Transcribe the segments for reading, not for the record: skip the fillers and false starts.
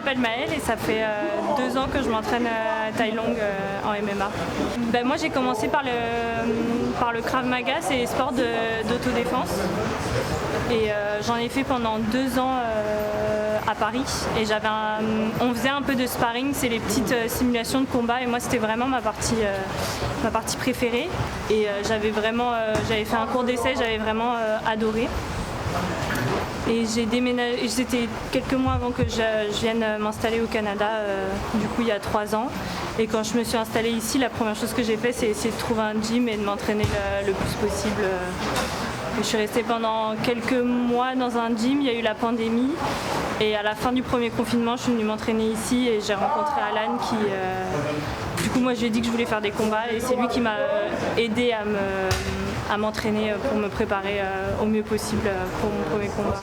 m'appelle Maëlle et ça fait 2 ans que je m'entraîne à Thai Long en MMA. Ben, moi j'ai commencé par le Krav Maga, c'est les sports d'autodéfense. Et j'en ai fait pendant 2 ans à Paris. Et on faisait un peu de sparring, c'est les petites simulations de combat. Et moi c'était vraiment ma partie préférée. Et j'avais fait un cours d'essai, j'avais vraiment adoré. Et j'ai déménagé, c'était quelques mois avant que je vienne m'installer au Canada, du coup il y a 3 ans. Et quand je me suis installée ici, la première chose que j'ai fait, c'est essayer de trouver un gym et de m'entraîner le plus possible. Je suis restée pendant quelques mois dans un gym, il y a eu la pandémie. Et à la fin du premier confinement, je suis venue m'entraîner ici et j'ai rencontré Alan qui... du coup, moi je lui ai dit que je voulais faire des combats et c'est lui qui m'a aidé à m'entraîner pour me préparer au mieux possible pour mon premier combat.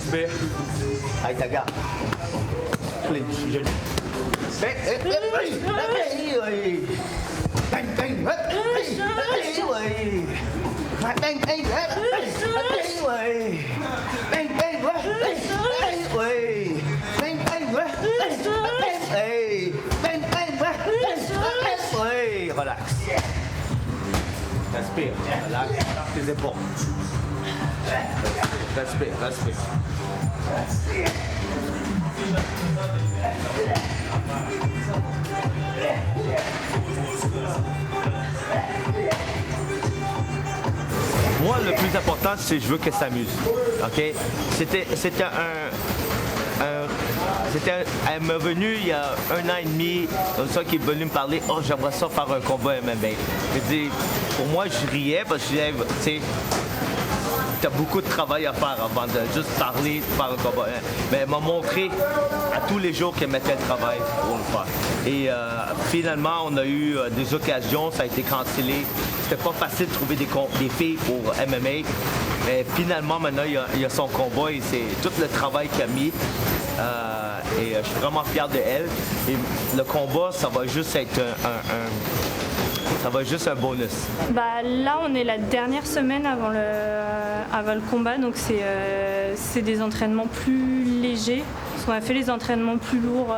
Relax. Respire, relax tes épaules. Respire. Moi, le plus important, c'est que je veux qu'elle s'amuse. Ok? Elle m'est venue il y a 1 an et demi, comme ça, qui est venue me parler. Oh, j'aimerais ça faire un combat MMA. Je dis, pour moi, je riais parce que je disais, tu sais, t'as beaucoup de travail à faire avant de juste parler, de faire un combat. Mais elle m'a montré à tous les jours qu'elle mettait le travail pour le faire. Et finalement, on a eu des occasions, ça a été cancellé. C'était pas facile de trouver des filles pour MMA. Mais finalement, maintenant, il y a son combat et c'est tout le travail qu'elle a mis. Et je suis vraiment fier de elle. Et le combat, ça va juste être un bonus. Bah, là, on est la dernière semaine avant le combat, donc c'est des entraînements plus légers. Parce qu'on a fait les entraînements plus lourds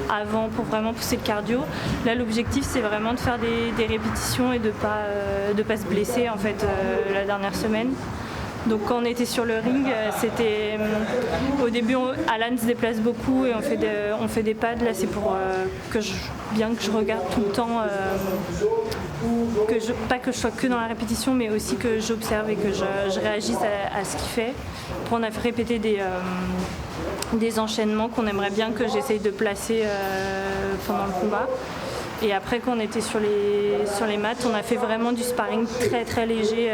avant pour vraiment pousser le cardio. Là, l'objectif, c'est vraiment de faire des répétitions et de pas se blesser en fait la dernière semaine. Donc quand on était sur le ring, c'était au début Alan se déplace beaucoup et on fait des pads. Là c'est pour bien que je regarde tout le temps, pas que je sois que dans la répétition, mais aussi que j'observe et que je réagisse à ce qu'il fait. Après, on a fait répéter des enchaînements qu'on aimerait bien que j'essaye de placer pendant le combat. Et après, quand on était sur les mattes, on a fait vraiment du sparring très très léger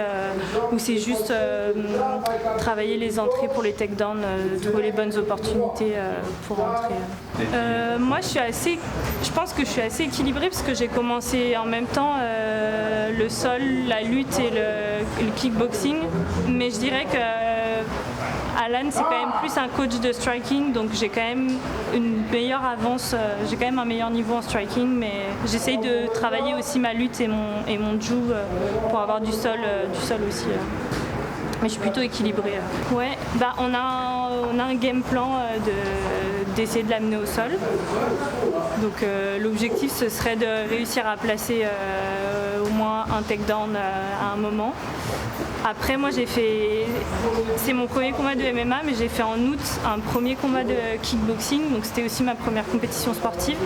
où c'est juste travailler les entrées pour les takedowns, trouver les bonnes opportunités pour rentrer. Moi, je pense que je suis assez équilibrée parce que j'ai commencé en même temps le sol, la lutte et le kickboxing. Mais je dirais que Alan, c'est quand même plus un coach de striking, donc j'ai quand même une meilleure avance, j'ai quand même un meilleur niveau en striking, mais j'essaye de travailler aussi ma lutte et mon jiu pour avoir du sol aussi. Mais je suis plutôt équilibrée. Ouais, bah on a un game plan d'essayer de l'amener au sol. Donc l'objectif ce serait de réussir à placer au moins un takedown à un moment. Après, moi, c'est mon premier combat de MMA, mais j'ai fait en août un premier combat de kickboxing, donc c'était aussi ma première compétition sportive.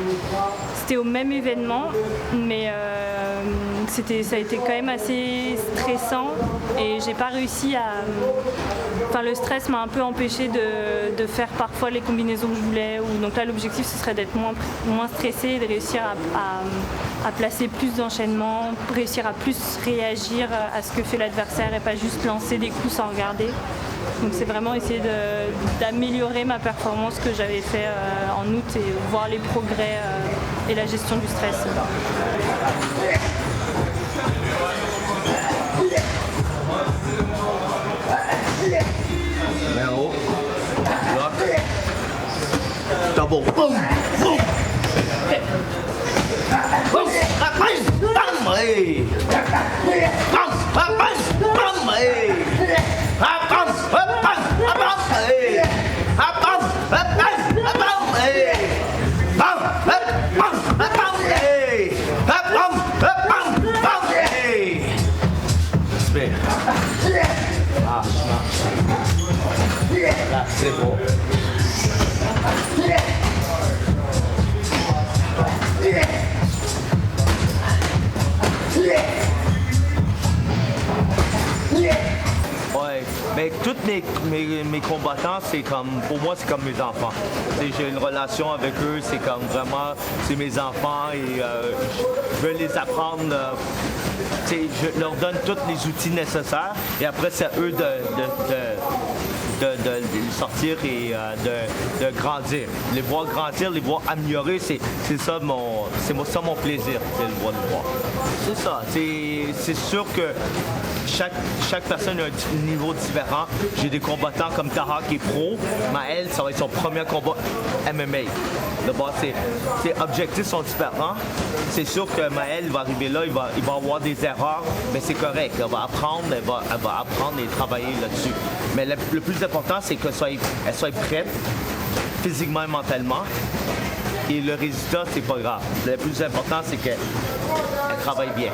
C'était au même événement, mais ça a été quand même assez stressant et j'ai pas réussi Enfin, le stress m'a un peu empêché de faire parfois les combinaisons que je voulais. Donc là, l'objectif, ce serait d'être moins stressé et de réussir à placer plus d'enchaînements, réussir à plus réagir à ce que fait l'adversaire et pas juste lancer des coups sans regarder. Donc c'est vraiment essayer d'améliorer ma performance que j'avais fait en août et voir les progrès et la gestion du stress. Double. Boom. Boom. mes combattants, c'est comme, pour moi, c'est comme mes enfants. J'ai une relation avec eux, c'est comme vraiment, c'est mes enfants et je veux les apprendre. Je leur donne tous les outils nécessaires et après, c'est à eux de sortir et de grandir. Les voir grandir, les voir améliorer, c'est ça mon plaisir, de le voir. C'est ça. C'est sûr que chaque personne a un niveau différent. J'ai des combattants comme Taha qui est pro. Maël, ça va être son premier combat MMA. D'abord, ses objectifs sont différents. C'est sûr que Maël va arriver là, il va avoir des erreurs, mais c'est correct. Elle va apprendre et travailler là-dessus. Mais le plus important, c'est qu'elle soit prête, physiquement et mentalement. Et le résultat, c'est pas grave. Le plus important, c'est qu'elle travaille bien.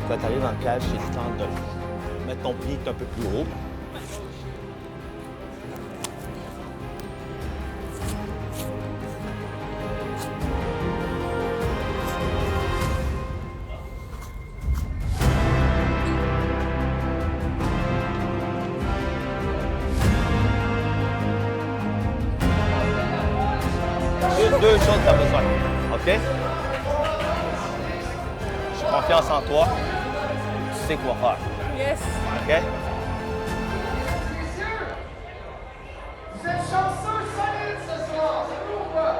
Quand tu arrives en cage, c'est le temps de mettre ton pied un peu plus haut. Deux choses que tu as besoin. OK? J'ai confiance en toi. Tu sais quoi faire. Yes. OK? Vous êtes chanceux, solide ce soir, c'est tout ou pas?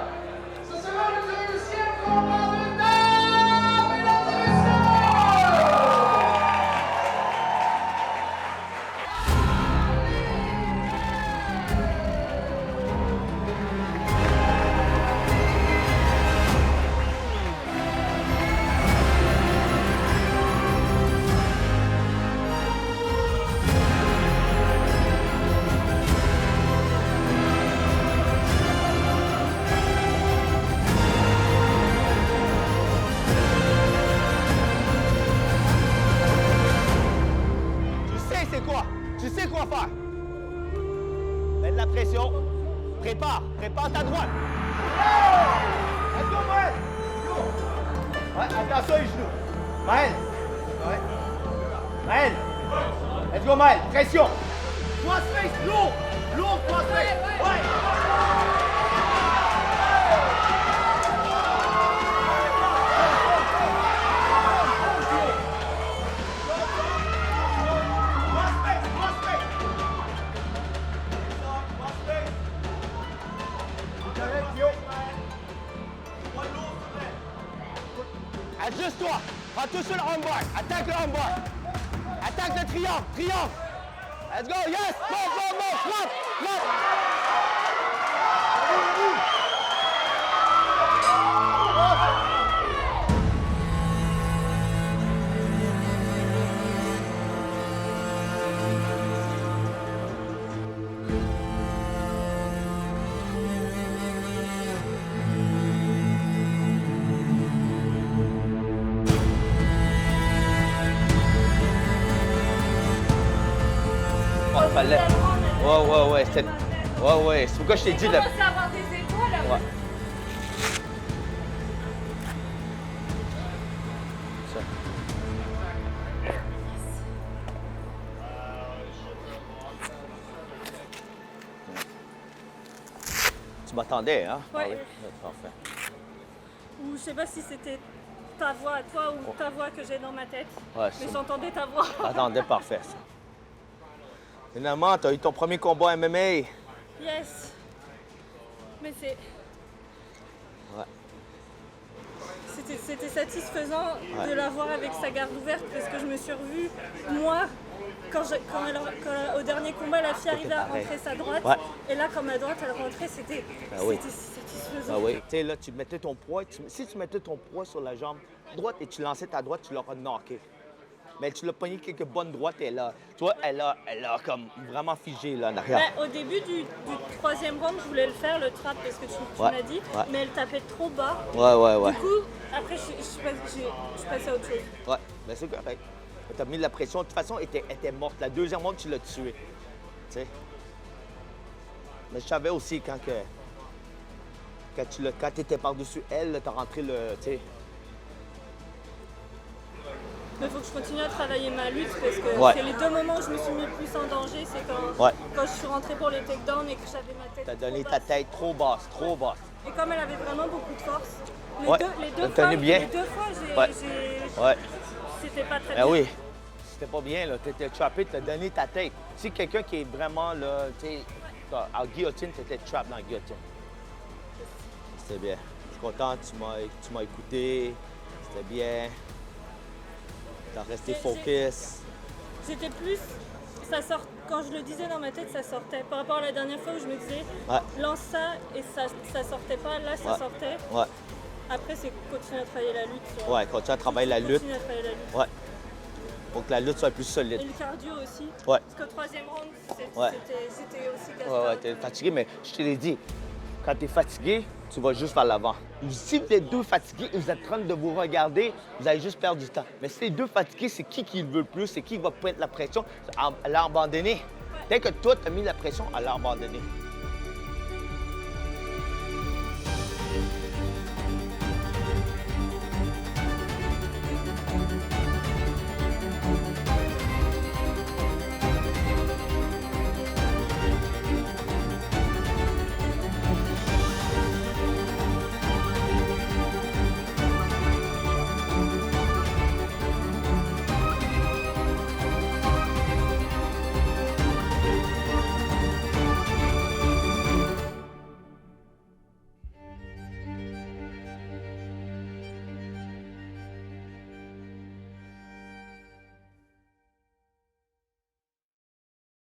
Ce sera le deuxième combat de dames, mesdames et messieurs! Tu sais quoi faire. Mets de la pression. Prépare ta droite. Let's go, Maël! Ouais, attention les genoux. Maël. Ouais. Maël. Let's go, Maël. Pression. Cross face, lourd. Lourd, cross face. Ouais. Ajuste-toi. Prends-toi sur le armbar. Attaque le armbar. Attaque le triangle. Triangle. Let's go. Yes. Go. Flop. Ouais, fallait. Ouais, c'était... Ouais, c'est pourquoi je t'ai dit... On commence à avoir des étoiles. Là. Ouais. Ça. Tu m'attendais, hein? Ouais. Ah oui. Ouais, parfait. Ou je sais pas si c'était ta voix à toi ou ta voix que j'ai dans ma tête. Ouais, Mais c'est... j'entendais ta voix. Attendez, parfait, ça. Finalement, t'as eu ton premier combat MMA. Yes. Mais c'est... Ouais. C'était satisfaisant de la voir avec sa garde ouverte parce que je me suis revue, moi, quand au dernier combat, la fille arrivait à pareil. rentrer sa droite. Ouais. Et là, quand ma droite, elle rentrait, c'était oui. satisfaisant. Ah oui. Tu sais, là, tu mettais ton poids. Si tu mettais ton poids sur la jambe droite et tu lançais ta droite, tu l'auras knocké. Mais tu l'as pogné quelques bonnes droites et là, tu vois, elle a comme vraiment figé là en arrière. Ben, au début du troisième round, je voulais le faire, le trap, parce que tu Ouais, m'as dit, ouais. mais elle tapait trop bas. Ouais. Du coup, après, je suis passée à autre chose. Ouais, ben c'est correct. T'as mis de la pression. De toute façon, elle était morte. La deuxième round, tu l'as tuée. Tu sais. Mais je savais aussi quand tu étais par-dessus elle, t'as rentré le. Tu sais. Mais il faut que je continue à travailler ma lutte parce que Ouais. c'est les deux moments où je me suis mis le plus en danger, c'est quand je suis rentrée pour les takedowns et que j'avais ma tête. T'as donné trop ta basse. tête trop basse, trop basse. Et comme elle avait vraiment beaucoup de force, Ouais, les deux elle tenait fois, bien. les deux fois, Ouais. c'était pas très Ben bien. oui. C'était pas bien, là. T'étais trappé, t'as donné ta tête. Si quelqu'un qui est vraiment, là, tu sais, en guillotine, t'étais trappé dans la guillotine. C'était bien. Je suis content, tu m'as écouté. C'était bien. T'as resté focus. J'étais plus. Ça sort, quand je le disais dans ma tête, ça sortait. Par rapport à la dernière fois où je me disais, Ouais. lance ça et ça sortait pas, là ça Ouais. sortait. Ouais. Après, c'est continuer à travailler la lutte. Ouais, continue à travailler la lutte. Continuer à travailler la lutte. Ouais. Pour que la lutte soit plus Et solide. le cardio aussi. Ouais. Parce qu'au troisième round, Ouais. c'était aussi Ouais, t'es fatigué, mais je te l'ai dit, quand t'es fatigué, tu vas juste vers l'avant. Si vous êtes deux fatigués et vous êtes en train de vous regarder, vous allez juste perdre du temps. Mais si les deux fatigués, c'est qui le veut le plus, c'est qui va mettre la pression, elle a abandonné. Dès que toi, tu as mis la pression, elle a abandonné.